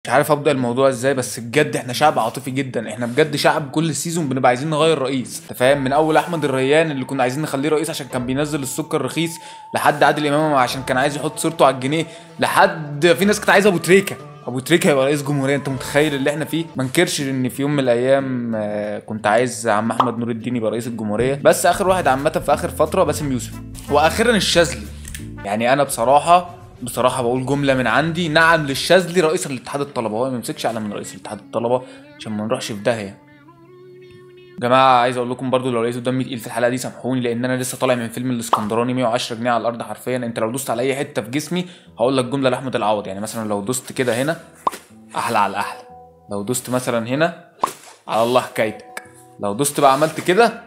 مش عارف ابدا الموضوع ازاي، بس بجد احنا شعب عاطفي جدا. احنا بجد شعب كل سيزون بنبقى عايزين نغير رئيس، انت فاهم؟ من اول احمد الريان اللي كنا عايزين نخليه رئيس عشان كان بينزل السكر رخيص، لحد عادل امام عشان كان عايز يحط صورته على الجنيه، لحد في ناس كانت عايزه ابو تريكه يبقى رئيس جمهوريه. انت متخيل اللي احنا فيه؟ ما انكرش ان في يوم من الايام كنت عايز عم احمد نور الدين يبقى رئيس الجمهوريه، بس اخر واحد عامه في اخر فتره باسم يوسف. واخيرا الشاذلي. يعني انا بصراحه بقول جمله من عندي، نعم للشاذلي رئيس الاتحاد الطلبه. هو ما يمسكش اعلى من رئيس الاتحاد الطلبه عشان ما نروحش في داهيه. يا جماعه عايز اقول لكم برضو، لو لقيتوا دمي تقيل في الحلقه دي سامحوني، لان انا لسه طالع من فيلم الاسكندراني 110 جنيه على الارض حرفيا. انت لو دوست على اي حته في جسمي هقول لك جمله لاحمد العوض. يعني مثلا لو دوست كده هنا، احلى على الاحلى. لو دوست مثلا هنا، على الله حكايتك. لو دوست بقى عملت كده،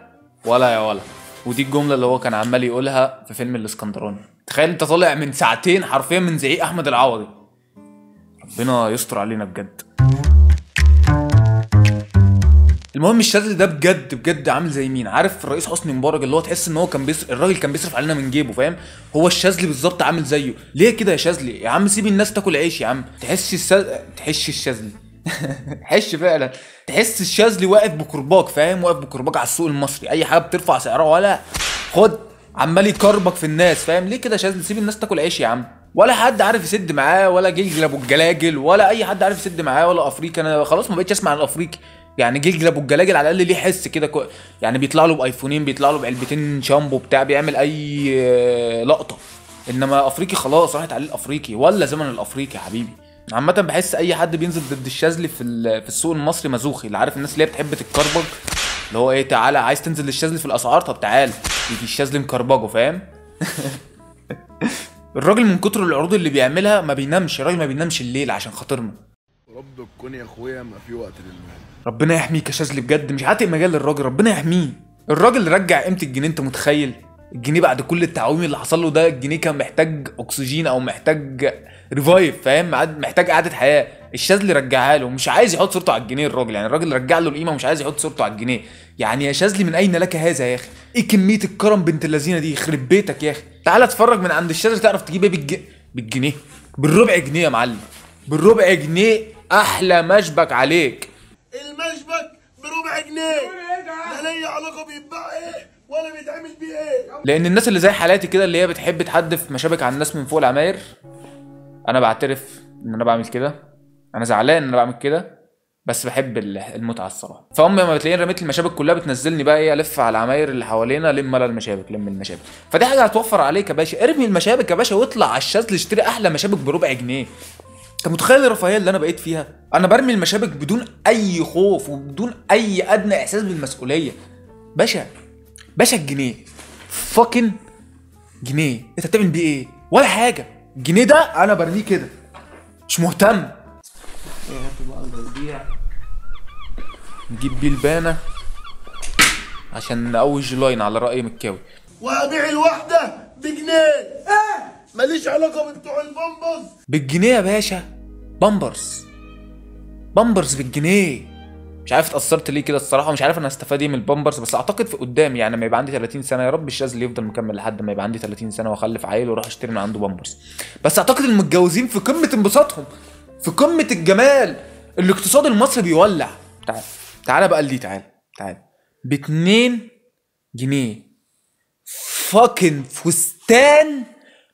ولا يا ولا. ودي الجمله اللي هو كان عمال يقولها في فيلم الاسكندراني. تخيل انت طالع من ساعتين حرفيا من زعيق احمد العوضي. ربنا يستر علينا بجد. المهم الشاذلي ده بجد عامل زي مين؟ عارف الرئيس حسني مبارك اللي هو تحس ان هو كان الراجل كان بيصرف علينا من جيبه، فاهم؟ هو الشاذلي بالظبط عامل زيه. ليه كده يا شاذلي؟ يا عم سيب الناس تاكل عيش يا عم. تحس الشاذلي حش فعلا. تحس الشاذلي واقف بكرباج، فاهم؟ واقف بكرباج على السوق المصري، اي حاجه بترفع سعرها ولا خد، عمال يكربك في الناس، فاهم؟ ليه كده يا شاذلي؟ سيب الناس تاكل عيش يا عم. ولا حد عارف يسد معاه، ولا جلجل ابو الجلاجل، ولا اي حد عارف يسد معاه، ولا افريقي. انا خلاص ما بقتش اسمع عن الافريقي. يعني جلجل ابو الجلاجل على الاقل ليه حس كده يعني بيطلع له بايفونين، بيطلع له بعلبتين شامبو بتاع، بيعمل اي لقطه. انما افريقي خلاص راحت عليه الافريقي، ولا زمن الافريقي يا حبيبي. عامة بحس اي حد بينزل ضد الشاذلي في السوق المصري مزوخي. اللي عارف الناس اللي هي بتحب تتكربج، اللي هو ايه، تعالى عايز تنزل للشاذلي في الاسعار، طب تعالى يجي الشاذلي مكربجه، فاهم؟ الراجل من كتر العروض اللي بيعملها ما بينامش. الراجل ما بينامش الليل عشان خاطرنا. رب تكون يا اخويا ما في وقت للمال. ربنا يحميك يا شاذلي بجد، مش عاتق مجال للراجل، ربنا يحميه. الراجل رجع قيمه الجنيه. انت متخيل؟ الجنيه بعد كل التعويم اللي حصل له ده، الجنيه كان محتاج اكسجين او محتاج ريفايف، فاهم؟ محتاج اعاده حياه. الشاذلي رجعها له، مش عايز يحط صورته على الجنيه. الراجل يعني الراجل رجع له القيمه ومش عايز يحط صورته على الجنيه. يعني يا شاذلي من اين لك هذا يا اخي؟ ايه كميه الكرم بنت اللذينه دي؟ يخرب بيتك يا اخي. تعالى اتفرج من عند الشاذلي تعرف تجيب ايه بالجنيه، بالربع جنيه يا معلم. بالربع جنيه احلى مشبك عليك. المشبك بربع جنيه، لا ليا علاقه بيتباع ايه ولا بيتعمل بيه ايه. لان الناس اللي زي حالاتي كده، اللي هي بتحب تحدف مشابك على الناس من فوق العماير، انا بعترف ان انا بعمل كده. انا زعلان ان انا بعمل كده، بس بحب المتعه الصراحه. فامي لما بتلاقيني رميت المشابك كلها بتنزلني بقى ايه، الف على العماير اللي حوالينا، لم المشابك. فدي حاجه هتوفر عليك يا باشا. ارمي المشابك يا باشا واطلع على الشاذلي اشتري احلى مشابك بربع جنيه. انت متخيل الرفاهيه اللي انا بقيت فيها؟ انا برمي المشابك بدون اي خوف وبدون اي ادنى احساس بالمسؤوليه. باشا الجنيه فاكن جنيه، انت بتعمل بيه ايه؟ ولا حاجه. الجنيه ده انا برميه كده، مش مهتم. نجيب بيه البانه عشان نقوي لاين على راي مكاوي. وابيع الواحده بجنيه. ماليش علاقه ببتوع البامبرز. بالجنيه يا باشا. بامبرز بالجنيه. مش عارف اتأثرت ليه كده الصراحة، مش عارف انا هستفاد ايه من البامبرز، بس اعتقد في قدام يعني لما يبقى عندي 30 سنة، يا رب الشاذلي يفضل مكمل لحد ما يبقى عندي 30 سنة واخلف عيل واروح اشتري من عنده بامبرز. بس اعتقد المتجوزين في قمة انبساطهم، في قمة الجمال. الاقتصاد المصري بيولع. تعال بقى لدي، تعال ب2 جنيه فاكن فستان،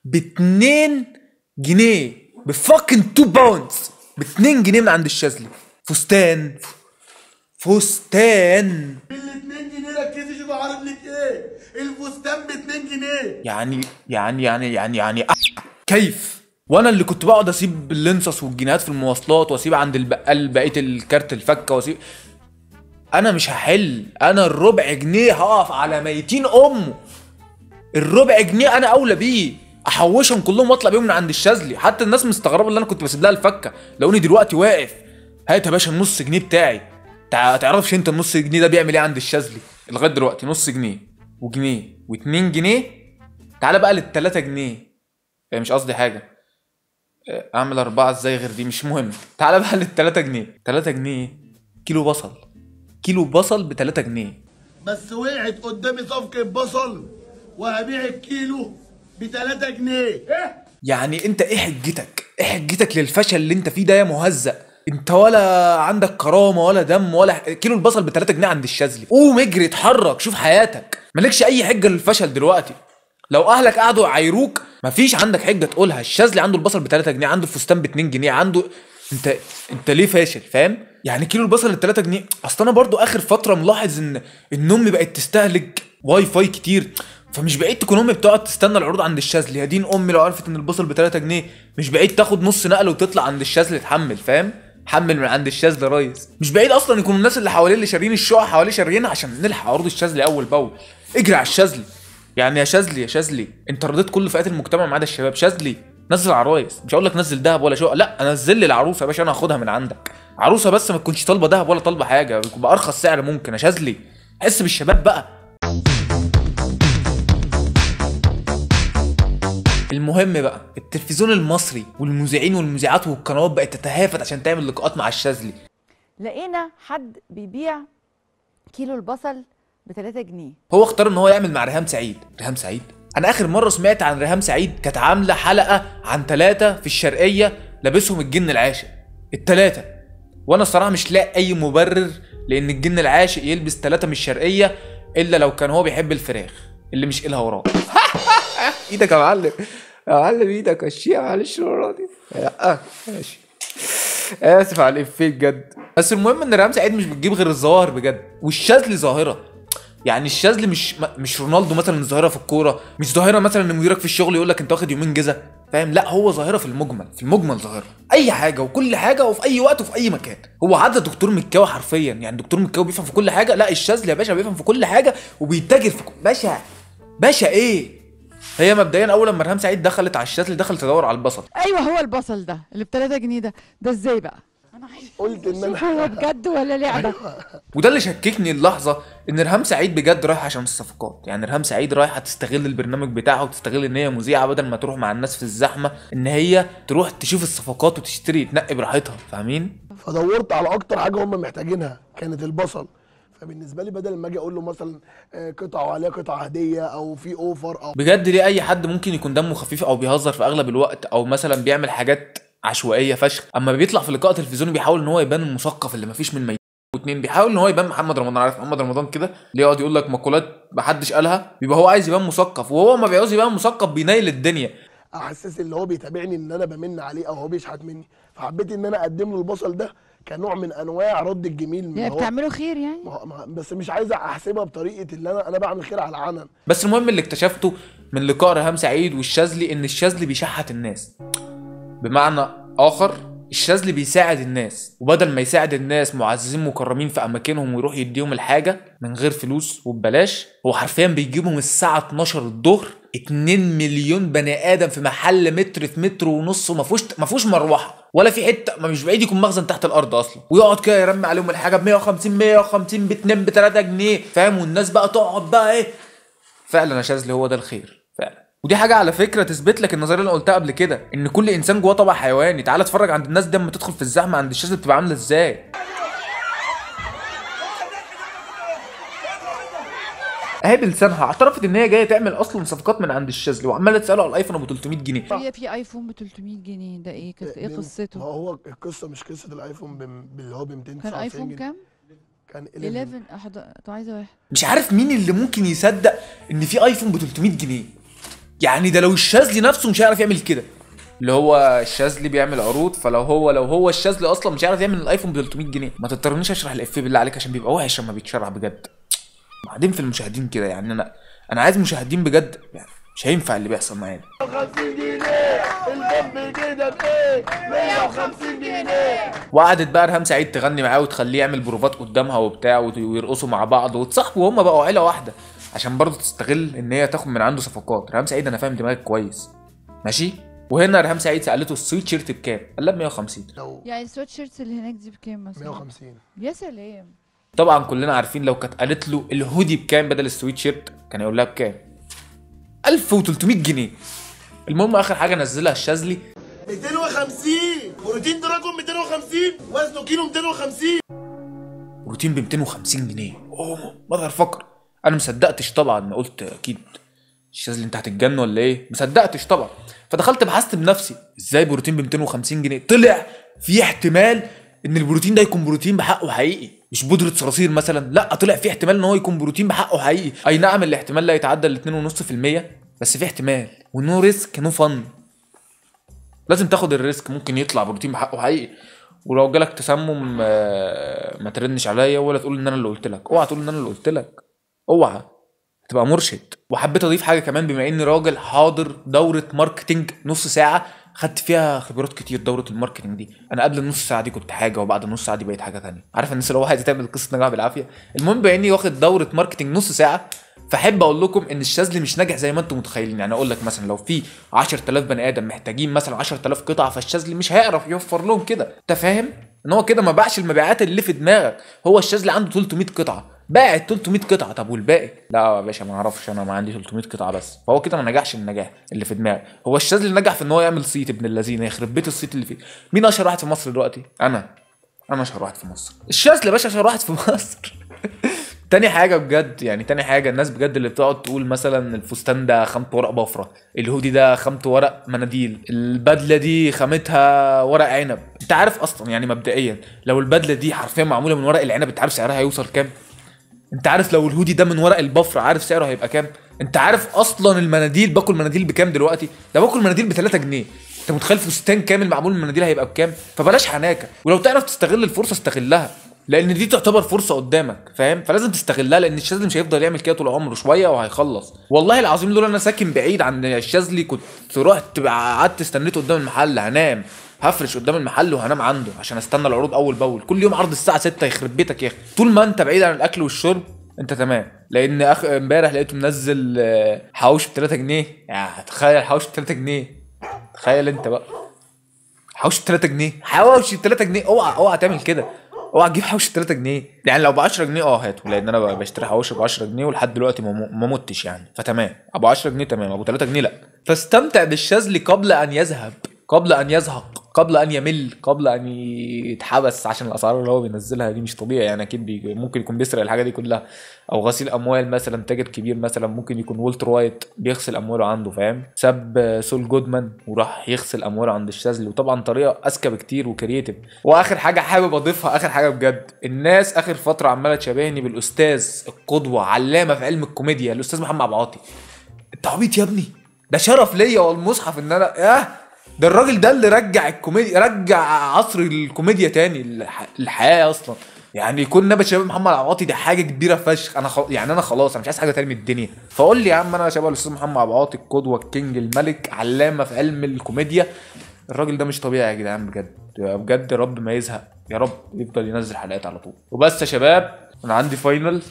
ب2 جنيه بفاكن 2 باوندز، ب2 جنيه من عند الشاذلي. فستان ال2 جنيه ركزي شوف عارف لك ايه، الفستان ب2 جنيه. يعني كيف؟ وانا اللي كنت بقعد اسيب اللنصص والجنيهات في المواصلات، واسيب عند البقال بقيه الكارت الفكه، واسيب. انا مش هحل. انا الربع جنيه هقف على ميتين امه. الربع جنيه انا اولى بيه، احوشهم كلهم واطلع بيهم من عند الشاذلي. حتى الناس مستغربه اللي انا كنت بسيب لها الفكه، لقوني دلوقتي واقف. هات يا باشا النص جنيه بتاعي. تعرفش انت النص جنيه ده بيعمل ايه عند الشاذلي لغايه دلوقتي؟ نص جنيه وجنيه و2 جنيه. تعالى بقى لل3 جنيه. مش قصدي حاجه، اعمل 4 ازاي غير دي؟ مش مهم. تعالى بقى لل3 جنيه. 3 جنيه كيلو بصل ب3 جنيه. بس وقعت قدامي صفقه بصل وهبيع الكيلو ب3 جنيه. يعني انت ايه حجتك للفشل اللي انت فيه ده يا مهزأ؟ انت ولا عندك كرامه ولا دم، ولا كيلو البصل ب 3 جنيه عند الشاذلي. قوم اجري اتحرك شوف حياتك، مالكش اي حجه للفشل دلوقتي. لو اهلك قعدوا يعايروك مفيش عندك حجه تقولها. الشاذلي عنده البصل ب 3 جنيه، عنده الفستان ب 2 جنيه، عنده انت ليه فاشل؟ فاهم يعني كيلو البصل ب 3 جنيه. اصل انا برضو اخر فتره ملاحظ ان امي بقت تستهلك واي فاي كتير، فمش بعيد تكون امي بتقعد تستنى العروض عند الشاذلي. يا دين امي لو عرفت ان البصل ب 3 جنيه مش بعيد تاخد نص نقله وتطلع عند الشاذلي تحمل. فاهم؟ حمل من عند الشاذلي يا ريس. مش بعيد اصلا يكون الناس اللي حواليه اللي شارين الشقق حواليه شاريينها عشان نلحق عروض الشاذلي اول باول. اجري على الشاذلي يعني. يا شاذلي انت رضيت كل فئات المجتمع ما عدا الشباب. شاذلي نزل عرايس، مش هقول لك نزل ذهب ولا شقق، لا نزل لي العروسه يا باشا، انا هاخدها من عندك. عروسه بس ما تكونش طالبه ذهب ولا طالبه حاجه، يكون بارخص سعر ممكن. يا شاذلي حس بالشباب بقى. المهم بقى التلفزيون المصري والمذيعين والمذيعات والقنوات بقت تتهافت عشان تعمل لقاءات مع الشاذلي. لقينا حد بيبيع كيلو البصل ب 3 جنيه. هو اختار ان هو يعمل مع ريهام سعيد. ريهام سعيد؟ انا اخر مره سمعت عن ريهام سعيد كانت عامله حلقه عن 3 في الشرقيه لابسهم الجن العاشق. ال3. وانا الصراحه مش لاقي اي مبرر لان الجن العاشق يلبس 3 من الشرقيه الا لو كان هو بيحب الفراخ اللي مش قيلها وراه. ايدك يا معلم، يا معلم ايدك الشيء معلش المره دي. ماشي اسف على الافيه بجد. بس المهم ان ريهام سعيد مش بتجيب غير الظواهر بجد، والشاذلي ظاهره. يعني الشاذلي مش رونالدو مثلا ظاهره في الكوره، مش ظاهره مثلا ان مديرك في الشغل يقول لك انت واخد يومين جزا. فاهم؟ لا هو ظاهره في المجمل ظاهره اي حاجه وكل حاجه وفي اي وقت وفي اي مكان. هو عدى دكتور مكاوي حرفيا، يعني دكتور مكاوي بيفهم في كل حاجه. لا الشاذلي يا باشا بيفهم في كل حاجه وبيتاجر في باشا ايه. هي مبدئيا اول لما ريهام سعيد دخلت على الشاذلي دخلت تدور على البصل. ايوه هو البصل ده اللي ب 3 جنيه ده ازاي بقى؟ انا قلت ان انا هو بجد ولا لعبه؟ وده اللي شككني اللحظه ان ريهام سعيد بجد رايحه عشان الصفقات. يعني ريهام سعيد رايحه تستغل البرنامج بتاعها وتستغل ان هي مذيعه بدل ما تروح مع الناس في الزحمه، ان هي تروح تشوف الصفقات وتشتري تنقي براحتها. فاهمين؟ فدورت على اكتر حاجه هم محتاجينها كانت البصل. فبالنسبه لي بدل ما اجي اقول له مثلا قطعه وعليها قطعه هديه او في اوفر او بجد ليه اي حد ممكن يكون دمه خفيف او بيهزر في اغلب الوقت او مثلا بيعمل حاجات عشوائيه فشخ، اما بيطلع في لقاء تلفزيوني بيحاول ان هو يبان المثقف اللي مفيش من واتنين، بيحاول ان هو يبان محمد رمضان. عارف محمد رمضان كده اللي يقعد يقول لك مقولات محدش قالها، بيبقى هو عايز يبان مثقف، وهو ما بيعوز يبان مثقف بينيل الدنيا. احسس اللي هو بيتابعني ان انا بمن عليه او هو بيشحت مني، فحبيت ان انا اقدم له البصل ده كنوع من انواع رد الجميل. يعني بتعملوا خير يعني؟ بس مش عايز احسبها بطريقه اللي انا بعمل خير على علن. بس المهم اللي اكتشفته من لقاء ريهام سعيد والشاذلي ان الشاذلي بيشحت الناس. بمعنى اخر الشاذلي بيساعد الناس، وبدل ما يساعد الناس معززين مكرمين في اماكنهم ويروح يديهم الحاجه من غير فلوس وببلاش، هو حرفيا بيجيبهم الساعه 12 الظهر 2 مليون بني ادم في محل متر في متر ونص، وما فيهوش مروحه ولا في حته، ما مش بعيد يكون مخزن تحت الارض اصلا، ويقعد كده يرمي عليهم الحاجه ب 150 باتنين ب 3 جنيه. فاهم؟ والناس بقى تقعد بقى ايه. فعلا يا شاذلي هو ده الخير فعلا. ودي حاجه على فكره تثبت لك النظريه اللي قلتها قبل كده ان كل انسان جواه طبع حيواني. تعال اتفرج عند الناس دي لما تدخل في الزحمه عند الشاذلي بتبقى عامله ازاي. اهي بلسانها اعترفت ان هي جايه تعمل اصلا صفقات من عند الشاذلي وعماله تساله على الايفون ابو 300 جنيه. في ايفون ب 300 جنيه ده ايه؟ ايه قصته؟ هو القصه مش قصه الايفون اللي هو ب 299 كان ايفون كام؟ كان 11. طب عايزه واحد. مش عارف مين اللي ممكن يصدق ان في ايفون ب 300 جنيه. يعني ده لو الشاذلي نفسه مش هيعرف يعمل كده. اللي هو الشاذلي بيعمل عروض، فلو هو الشاذلي اصلا مش هيعرف يعمل الايفون ب 300 جنيه. ما تضطرنيش اشرح الافيه بالله عليك عشان بيبقى وحش لما بيتشرح بجد. بعدين في المشاهدين كده يعني انا عايز مشاهدين بجد، يعني مش هينفع اللي بيحصل معانا. 150 جنيه البومب كده بايه 150 جنيه. وقعدت بقى ريهام سعيد تغني معاه وتخليه يعمل بروفات قدامها وبتاع ويرقصوا مع بعض وتصاحبوا وهم بقوا عيله واحده عشان برضه تستغل ان هي تاخد من عنده صفقات. ريهام سعيد انا فاهم دماغك كويس ماشي. وهنا ريهام سعيد سالته السويت شيرت بكام؟ قال لها ب 150. يعني السويت شيرتس اللي هناك دي بكام مثلا؟ 150. يا سلام. طبعا كلنا عارفين لو كانت قالت له الهودي بكام بدل السويت شيرت كان يقول لها بكام؟ 1300 جنيه. المهم اخر حاجه نزلها الشاذلي 250 بروتين دراجون 250 وزنه كيلو 250 بروتين ب 250 جنيه. اوه ماذر فكر. انا مصدقتش طبعا، ما قلت اكيد الشاذلي انت هتتجن ولا ايه؟ مصدقتش طبعا. فدخلت بحثت بنفسي ازاي بروتين ب 250 جنيه. طلع في احتمال ان البروتين ده يكون بروتين بحقه حقيقي، مش بودره صراصير مثلا، لا طلع في احتمال ان هو يكون بروتين بحقه حقيقي. اي نعم الاحتمال لا يتعدى ال 2.5%، بس في احتمال، ونو ريسك نو فن. لازم تاخد الريسك، ممكن يطلع بروتين بحقه حقيقي. ولو جالك تسمم ما ترنش عليا ولا تقول ان انا اللي قلت لك، اوعى تقول ان انا اللي قلت لك، اوعى تبقى مرشد. وحبيت اضيف حاجه كمان، بما اني راجل حاضر دوره ماركتنج نص ساعه، خدت فيها خبرات كتير. دوره الماركتنج دي انا قبل النص ساعه دي كنت حاجه، وبعد النص ساعه دي بقيت حاجه ثانيه. عارف الناس اللي هو عايز تعمل قصه نجاح بالعافيه. المهم بما اني واخد دوره ماركتنج نص ساعه، فاحب اقول لكم ان الشاذلي مش ناجح زي ما انتم متخيلين. يعني اقول لك مثلا لو في 10000 بني ادم محتاجين مثلا 10000 قطعه، فالشاذلي مش هيعرف يوفر لهم كده. انت فاهم ان هو كده ما باعش المبيعات اللي في دماغك. هو الشاذلي عنده 300 قطعه، باع 300 قطعه. طب والباقي؟ لا يا باشا ما اعرفش، انا ما عندي 300 قطعه بس. فهو كده ما نجحش النجاح اللي في دماغك. هو الشاذلي نجح في ان هو يعمل صيت ابن اللذين، يخرب بيت الصيت اللي فيه. مين اشهر واحد في مصر دلوقتي؟ انا اشهر واحد في مصر. الشاذلي يا باشا اشهر واحد في مصر. تاني حاجة بجد، يعني تاني حاجة، الناس بجد اللي بتقعد تقول مثلا الفستان ده خامته ورق بفرة، الهودي ده خامته ورق مناديل، البدلة دي خامتها ورق عنب. انت عارف اصلا يعني مبدئيا لو البدلة دي حرفيا معمولة من ورق العنب، انت عارف سعرها هيوصل كام؟ انت عارف لو الهودي ده من ورق البفرة عارف سعره هيبقى كام؟ انت عارف اصلا المناديل، باكل مناديل بكام دلوقتي؟ ده باكل مناديل ب 3 جنيه. انت متخيل فستان كامل معمول من مناديل هيبقى بكام؟ فبلاش حناكة، ولو تعرف تستغل الفرصة استغلها، لان دي تعتبر فرصه قدامك، فاهم؟ فلازم تستغلها، لان الشاذلي مش هيفضل يعمل كده طول عمره، شويه وهيخلص. والله العظيم لولا انا ساكن بعيد عن الشاذلي كنت رحت قعدت استنيت قدام المحل. هنام هفرش قدام المحل وهنام عنده عشان استنى العروض اول باول. كل يوم عرض الساعه 6، يخرب بيتك يا اخي. طول ما انت بعيد عن الاكل والشرب انت تمام. لان امبارح لقيته منزل حواوش ب 3 جنيه. يعني تخيل حواوش ب 3 جنيه، تخيل انت بقى حواوش ب 3 جنيه، حواوش ب 3 جنيه. اوعى تعمل كده، اوعى تجيب حواوشي ب 3 جنيه. يعني لو ب 10 جنيه هاته، لان انا بشتري حواوشي ب 10 جنيه ولحد دلوقتي ما متش يعني، فتمام. ابو 10 جنيه تمام، ابو 3 جنيه لا. فاستمتع بالشاذلي قبل ان يذهب، قبل ان يزهق، قبل ان يمل، قبل ان يتحبس، عشان الاسعار اللي هو بينزلها دي مش طبيعي. يعني اكيد ممكن يكون بيسرق الحاجه دي كلها، او غسيل اموال مثلا، تاجر كبير مثلا، ممكن يكون والتر وايت بيغسل امواله عنده، فاهم؟ ساب سول جودمان وراح يغسل امواله عند الشاذلي، وطبعا طريقه اذكى بكتير وكرييتيف. واخر حاجه حابب اضيفها، اخر حاجه بجد، الناس اخر فتره عماله تشابهني بالاستاذ القدوه علامه في علم الكوميديا، الاستاذ محمد عبد العاطي. انت عبيط يا ابني، ده شرف ليا والمصحف ان انا ده الراجل ده اللي رجع الكوميديا، رجع عصر الكوميديا تاني الحياه اصلا. يعني يكون نبت شباب محمد عبد العاطي دي حاجه كبيره فشخ. يعني انا خلاص انا مش عايز حاجه تاني من الدنيا. فقول لي يا عم، انا شباب الاستاذ محمد عبد العاطي، القدوه، الكينج، الملك، علامه في علم الكوميديا. الراجل ده مش طبيعي يا جدعان بجد بجد. رب ما يزهق، يا رب يفضل ينزل حلقات على طول. وبس يا شباب، انا عندي فاينل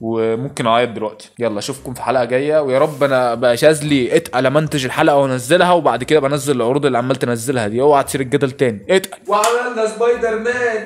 وممكن اعيط دلوقتي. يلا اشوفكم في حلقه جايه، ويا رب انا بقى شاذلي اتقل امنتج الحلقه وانزلها، وبعد كده بنزل العروض اللي عمال تنزلها دي. اوعى تصير الجدل تاني، اتقل. وعملنا سبايدر مان.